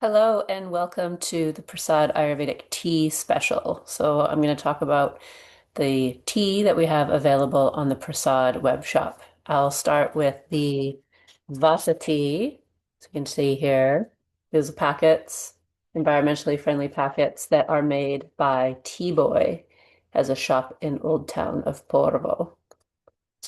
Hello and welcome to the Prasad Ayurvedic tea special. So I'm going to talk about the tea that we have available on the Prasad web shop. I'll start with the Vata tea. So you can see here, these are packets, environmentally friendly packets that are made by Tea Boy, has a shop in Old Town of Porvo.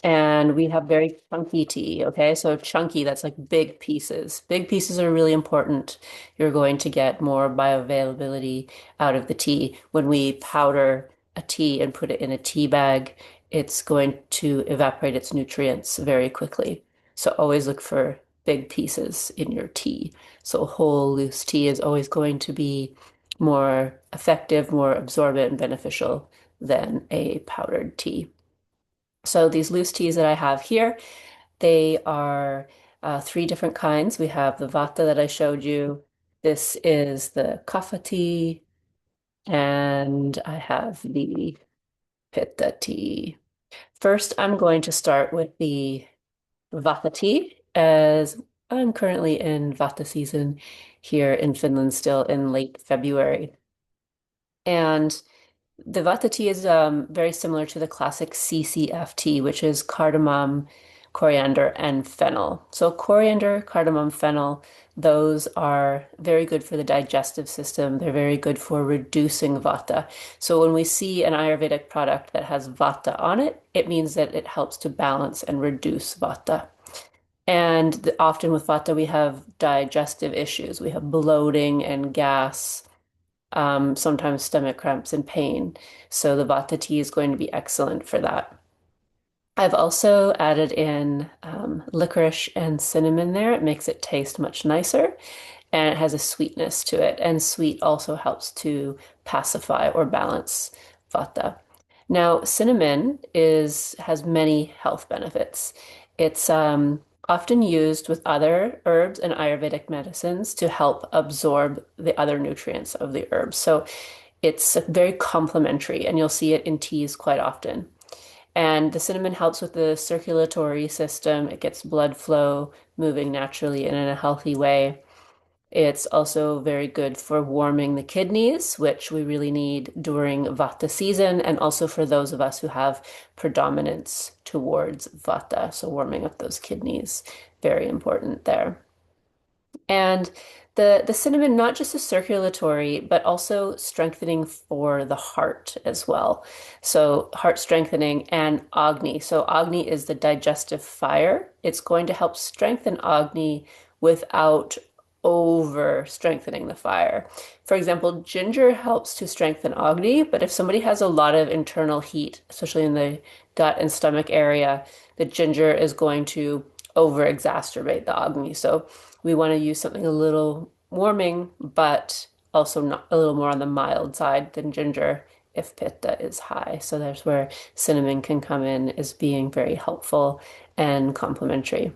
And we have very chunky tea, okay? So chunky, that's like big pieces. Big pieces are really important. You're going to get more bioavailability out of the tea. When we powder a tea and put it in a tea bag, it's going to evaporate its nutrients very quickly. So always look for big pieces in your tea. So whole loose tea is always going to be more effective, more absorbent and beneficial than a powdered tea. So these loose teas that I have here, they are three different kinds. We have the Vata that I showed you. This is the Kapha tea, and I have the Pitta tea. First, I'm going to start with the Vata tea, as I'm currently in Vata season here in Finland, still in late February. And the Vata tea is very similar to the classic CCF tea, which is cardamom, coriander, and fennel. So coriander, cardamom, fennel, those are very good for the digestive system. They're very good for reducing Vata. So when we see an Ayurvedic product that has Vata on it, it means that it helps to balance and reduce Vata. And often with Vata, we have digestive issues. We have bloating and gas, sometimes stomach cramps and pain. So the Vata tea is going to be excellent for that. I've also added in licorice and cinnamon there. It makes it taste much nicer and it has a sweetness to it. And sweet also helps to pacify or balance Vata. Now, cinnamon is has many health benefits. It's often used with other herbs and Ayurvedic medicines to help absorb the other nutrients of the herbs. So it's very complementary, and you'll see it in teas quite often. And the cinnamon helps with the circulatory system. It gets blood flow moving naturally and in a healthy way. It's also very good for warming the kidneys, which we really need during Vata season, and also for those of us who have predominance towards Vata. So warming up those kidneys, very important there. And the cinnamon, not just is circulatory, but also strengthening for the heart as well. So heart strengthening and Agni. So Agni is the digestive fire. It's going to help strengthen Agni without over strengthening the fire. For example, ginger helps to strengthen Agni, but if somebody has a lot of internal heat, especially in the gut and stomach area, the ginger is going to over exacerbate the Agni. So we want to use something a little warming, but also not a little more on the mild side than ginger if Pitta is high. So there's where cinnamon can come in as being very helpful and complementary.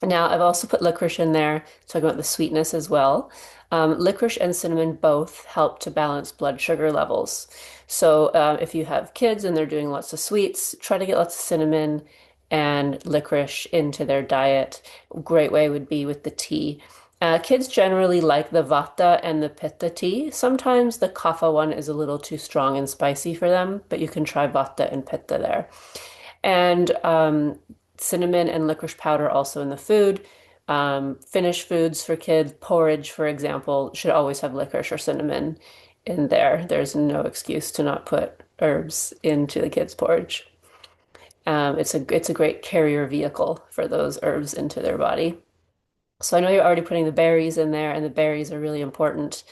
Now, I've also put licorice in there, talking about the sweetness as well. Licorice and cinnamon both help to balance blood sugar levels. So, if you have kids and they're doing lots of sweets, try to get lots of cinnamon and licorice into their diet. Great way would be with the tea. Kids generally like the Vata and the Pitta tea. Sometimes the Kapha one is a little too strong and spicy for them, but you can try Vata and Pitta there. And cinnamon and licorice powder also in the food. Finnish foods for kids, porridge, for example, should always have licorice or cinnamon in there. There's no excuse to not put herbs into the kids' porridge. It's a great carrier vehicle for those herbs into their body. So I know you're already putting the berries in there, and the berries are really important,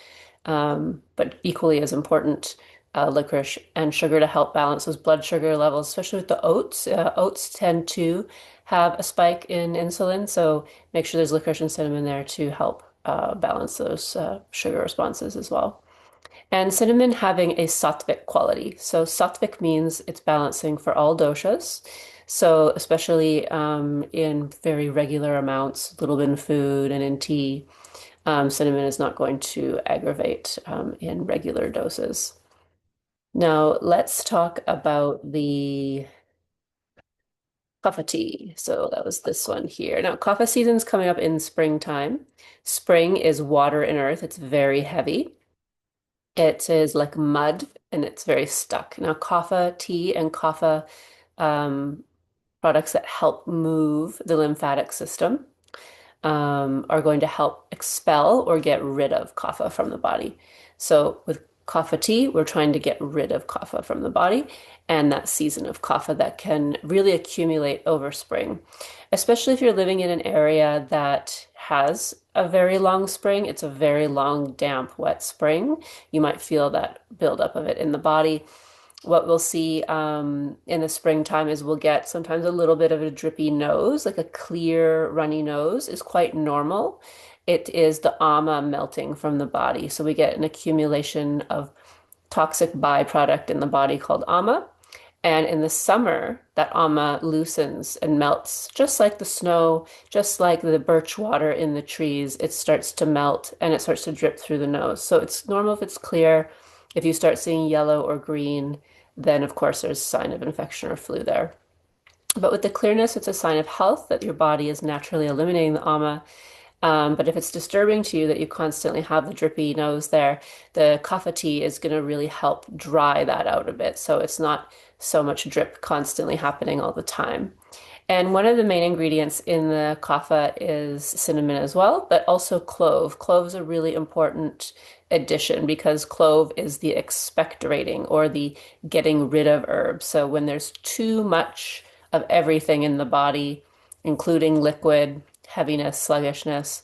but equally as important, licorice and sugar to help balance those blood sugar levels, especially with the oats. Oats tend to have a spike in insulin, so make sure there's licorice and cinnamon there to help balance those sugar responses as well. And cinnamon having a sattvic quality. So sattvic means it's balancing for all doshas. So especially in very regular amounts, a little bit in food and in tea, cinnamon is not going to aggravate in regular doses. Now let's talk about the Kapha tea. So that was this one here. Now, kapha season's coming up in springtime. Spring is water and earth. It's very heavy. It is like mud and it's very stuck. Now, kapha tea and kapha um, products that help move the lymphatic system are going to help expel or get rid of kapha from the body. So with kapha tea, we're trying to get rid of kapha from the body and that season of kapha that can really accumulate over spring, especially if you're living in an area that has a very long spring. It's a very long, damp, wet spring. You might feel that buildup of it in the body. What we'll see in the springtime is we'll get sometimes a little bit of a drippy nose, like a clear, runny nose is quite normal. It is the ama melting from the body. So we get an accumulation of toxic byproduct in the body called ama. And in the summer, that ama loosens and melts, just like the snow, just like the birch water in the trees. It starts to melt and it starts to drip through the nose. So it's normal if it's clear. If you start seeing yellow or green, then of course there's a sign of infection or flu there. But with the clearness, it's a sign of health that your body is naturally eliminating the ama. But if it's disturbing to you that you constantly have the drippy nose there, the kapha tea is going to really help dry that out a bit. So it's not so much drip constantly happening all the time. And one of the main ingredients in the kapha is cinnamon as well, but also clove. Clove is a really important addition because clove is the expectorating or the getting rid of herbs. So when there's too much of everything in the body, including liquid, heaviness, sluggishness,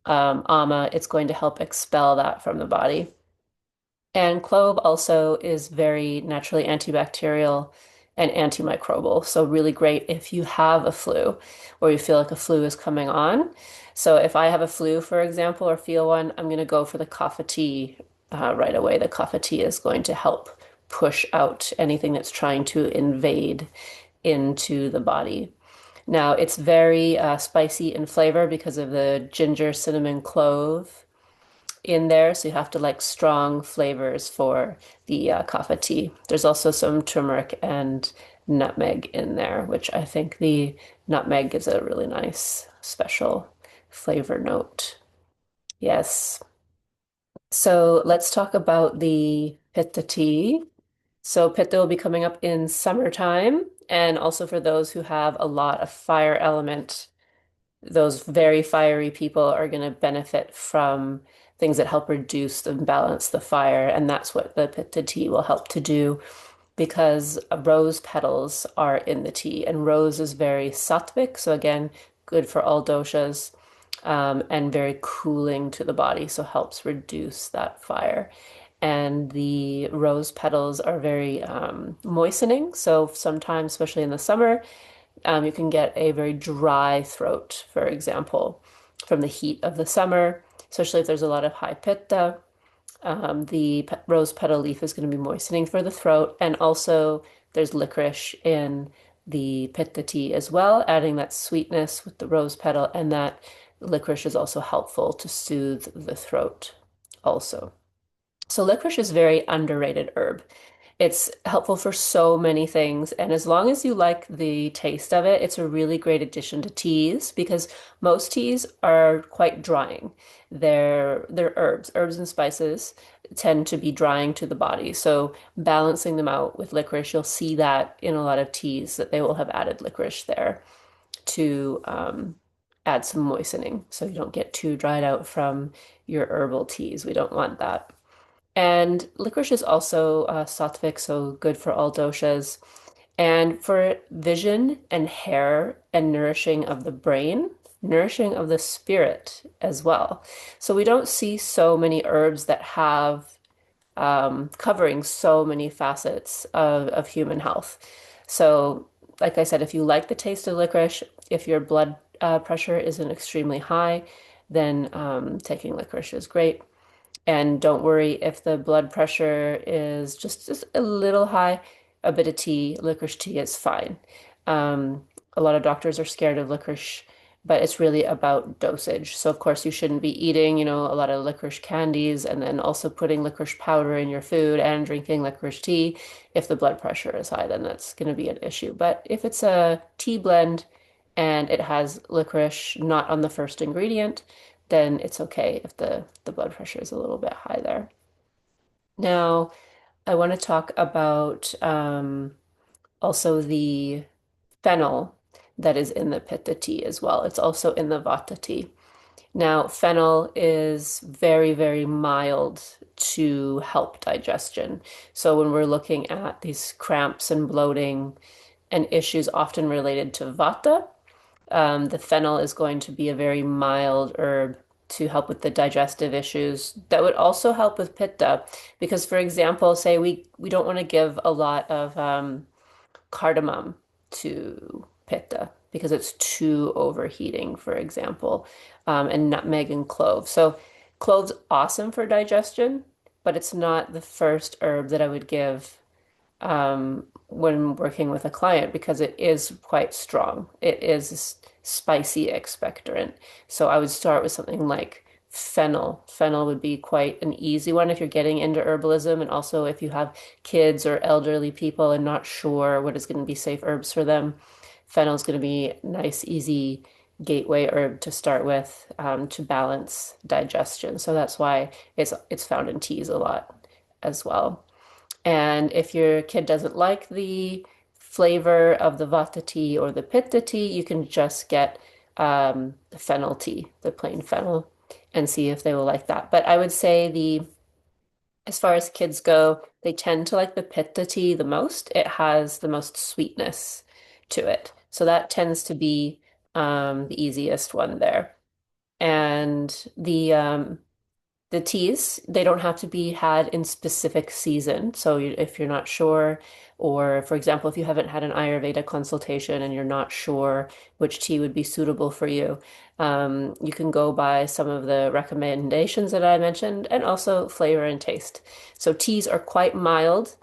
ama, it's going to help expel that from the body. And clove also is very naturally antibacterial and antimicrobial. So really great if you have a flu or you feel like a flu is coming on. So if I have a flu, for example, or feel one, I'm going to go for the kapha tea right away. The kapha tea is going to help push out anything that's trying to invade into the body. Now, it's very spicy in flavor because of the ginger, cinnamon, clove in there. So you have to like strong flavors for the kapha tea. There's also some turmeric and nutmeg in there, which I think the nutmeg gives it a really nice special flavor note. Yes. So let's talk about the Pitta tea. So Pitta will be coming up in summertime, and also for those who have a lot of fire element, those very fiery people are going to benefit from things that help reduce and balance the fire. And that's what the Pitta tea will help to do because rose petals are in the tea. And rose is very sattvic. So, again, good for all doshas and very cooling to the body. So, helps reduce that fire. And the rose petals are very moistening. So, sometimes, especially in the summer, you can get a very dry throat, for example, from the heat of the summer, especially if there's a lot of high pitta. The rose petal leaf is going to be moistening for the throat. And also, there's licorice in the pitta tea as well, adding that sweetness with the rose petal. And that licorice is also helpful to soothe the throat, also. So, licorice is a very underrated herb. It's helpful for so many things. And as long as you like the taste of it, it's a really great addition to teas because most teas are quite drying. They're herbs. Herbs and spices tend to be drying to the body. So balancing them out with licorice, you'll see that in a lot of teas that they will have added licorice there to add some moistening so you don't get too dried out from your herbal teas. We don't want that. And licorice is also sattvic, so good for all doshas. And for vision and hair and nourishing of the brain, nourishing of the spirit as well. So we don't see so many herbs that have covering so many facets of human health. So, like I said, if you like the taste of licorice, if your blood pressure isn't extremely high, then taking licorice is great. And don't worry if the blood pressure is just a little high, a bit of tea, licorice tea is fine. A lot of doctors are scared of licorice but it's really about dosage. So of course you shouldn't be eating, a lot of licorice candies and then also putting licorice powder in your food and drinking licorice tea. If the blood pressure is high, then that's going to be an issue. But if it's a tea blend and it has licorice not on the first ingredient, then it's okay if the blood pressure is a little bit high there. Now, I want to talk about also the fennel that is in the Pitta tea as well. It's also in the Vata tea. Now, fennel is very, very mild to help digestion. So when we're looking at these cramps and bloating and issues often related to Vata, the fennel is going to be a very mild herb to help with the digestive issues. That would also help with Pitta, because, for example, say we don't want to give a lot of cardamom to Pitta because it's too overheating, for example, and nutmeg and clove. So clove's awesome for digestion, but it's not the first herb that I would give when working with a client because it is quite strong. It is spicy expectorant. So I would start with something like fennel. Fennel would be quite an easy one if you're getting into herbalism, and also if you have kids or elderly people and not sure what is going to be safe herbs for them. Fennel is going to be a nice, easy gateway herb to start with to balance digestion. So that's why it's found in teas a lot as well. And if your kid doesn't like the flavor of the Vata tea or the Pitta tea, you can just get the fennel tea, the plain fennel, and see if they will like that. But I would say as far as kids go, they tend to like the Pitta tea the most. It has the most sweetness to it. So that tends to be the easiest one there. And the teas, they don't have to be had in specific season. So if you're not sure, or for example, if you haven't had an Ayurveda consultation and you're not sure which tea would be suitable for you, you can go by some of the recommendations that I mentioned and also flavor and taste. So teas are quite mild.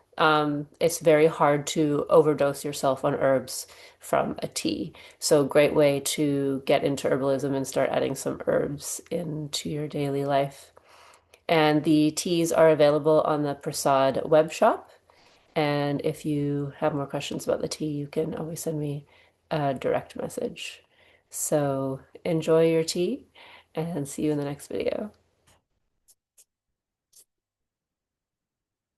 It's very hard to overdose yourself on herbs from a tea. So great way to get into herbalism and start adding some herbs into your daily life. And the teas are available on the Prasad web shop. And if you have more questions about the tea, you can always send me a direct message. So enjoy your tea and see you in the next video.